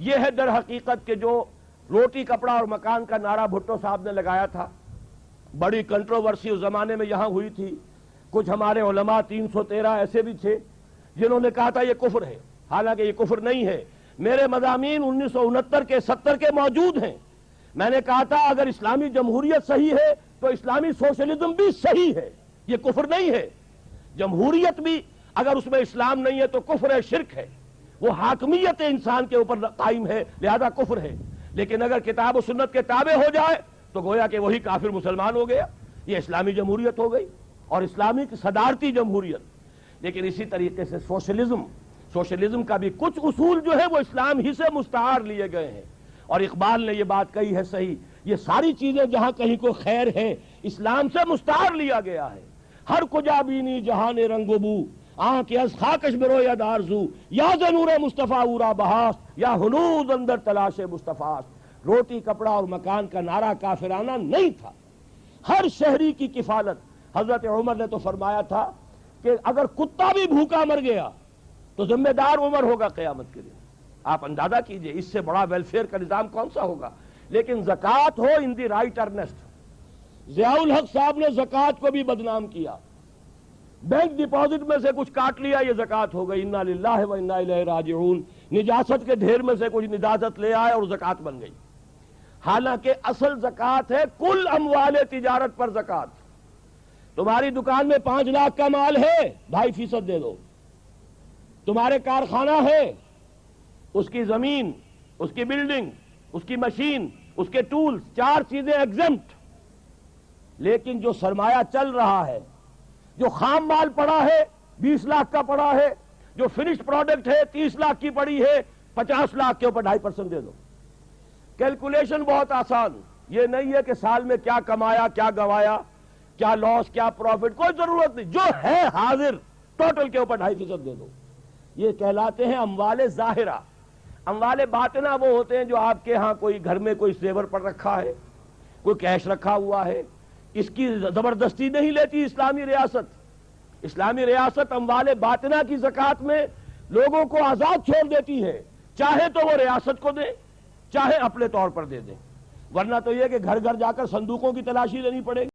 یہ ہے در حقیقت کہ جو روٹی کپڑا اور مکان کا نعرہ بھٹو صاحب نے لگایا تھا، بڑی کنٹروورسی اس زمانے میں یہاں ہوئی تھی. کچھ ہمارے علماء 313 ایسے بھی تھے جنہوں نے کہا تھا یہ کفر ہے، حالانکہ یہ کفر نہیں ہے. میرے مضامین 1969 کے 70 کے موجود ہیں. میں نے کہا تھا اگر اسلامی جمہوریت صحیح ہے تو اسلامی سوشلزم بھی صحیح ہے، یہ کفر نہیں ہے. جمہوریت بھی اگر اس میں اسلام نہیں ہے تو کفر ہے، شرک ہے، وہ حاکمیت انسان کے اوپر قائم ہے، لہذا کفر ہے. لیکن اگر کتاب و سنت کے تابع ہو جائے تو گویا کہ وہی کافر مسلمان ہو گیا. یہ اسلامی جمہوریت ہو گئی اور اسلامی صدارتی جمہوریت. لیکن اسی طریقے سے سوشلزم کا بھی کچھ اصول جو ہے وہ اسلام ہی سے مستعار لیے گئے ہیں. اور اقبال نے یہ بات کہی ہے صحیح، یہ ساری چیزیں جہاں کہیں کو خیر ہے اسلام سے مستعار لیا گیا ہے. ہر کجا بینی جہان رنگ و بو، آنکھ از خاکش برو یا دارزو، یا زنور مصطفیٰ اورا بہاس، یا ہنوز اندر تلاش مصطفیٰ. روٹی کپڑا اور مکان کا نعرہ کافرانہ نہیں تھا. ہر شہری کی کفالت. حضرت عمر نے تو فرمایا تھا کہ اگر کتا بھی بھوکا مر گیا تو ذمہ دار عمر ہوگا قیامت کے دن. آپ اندازہ کیجئے اس سے بڑا ویلفیئر کا نظام کون سا ہوگا. لیکن زکوٰۃ ہو ان دی رائٹ ارنسٹ. ضیاء الحق صاحب نے زکوٰۃ کو بھی بدنام کیا. بینک ڈپازٹ میں سے کچھ کاٹ لیا، یہ زکوٰۃ ہو گئی. انا للہ و انا الیہ راجعون. نجاست کے ڈھیر میں سے کچھ نجاست لے آئے اور زکوٰۃ بن گئی. حالانکہ اصل زکوٰۃ ہے کل اموال تجارت پر زکوٰۃ. تمہاری دکان میں 5 لاکھ کا مال ہے، 2.5% دے دو. تمہارے کارخانہ ہے، اس کی زمین، اس کی بلڈنگ، اس کی مشین، اس کے ٹولز، 4 چیزیں ایگزمپٹ. لیکن جو سرمایہ چل رہا ہے، جو خام مال پڑا ہے 20 لاکھ کا پڑا ہے، جو فنشڈ پروڈکٹ ہے 30 لاکھ کی پڑی ہے، 50 لاکھ کے اوپر 2.5% دے دو. کیلکولیشن بہت آسان. یہ نہیں ہے کہ سال میں کیا کمایا، کیا گوایا، کیا لاس، کیا پروفٹ، کوئی ضرورت نہیں. جو ہے حاضر ٹوٹل کے اوپر 2.5% دے دو. یہ کہلاتے ہیں اموال ظاہرہ. اموال باطنہ وہ ہوتے ہیں جو آپ کے ہاں کوئی گھر میں کوئی زیور پر رکھا ہے، کوئی کیش رکھا ہوا ہے. اس کی زبردستی نہیں لیتی اسلامی ریاست. اسلامی ریاست اموال باطنہ کی زکوٰۃ میں لوگوں کو آزاد چھوڑ دیتی ہے، چاہے تو وہ ریاست کو دے، چاہے اپنے طور پر دے دیں. ورنہ تو یہ کہ گھر گھر جا کر صندوقوں کی تلاشی لینی پڑے گی.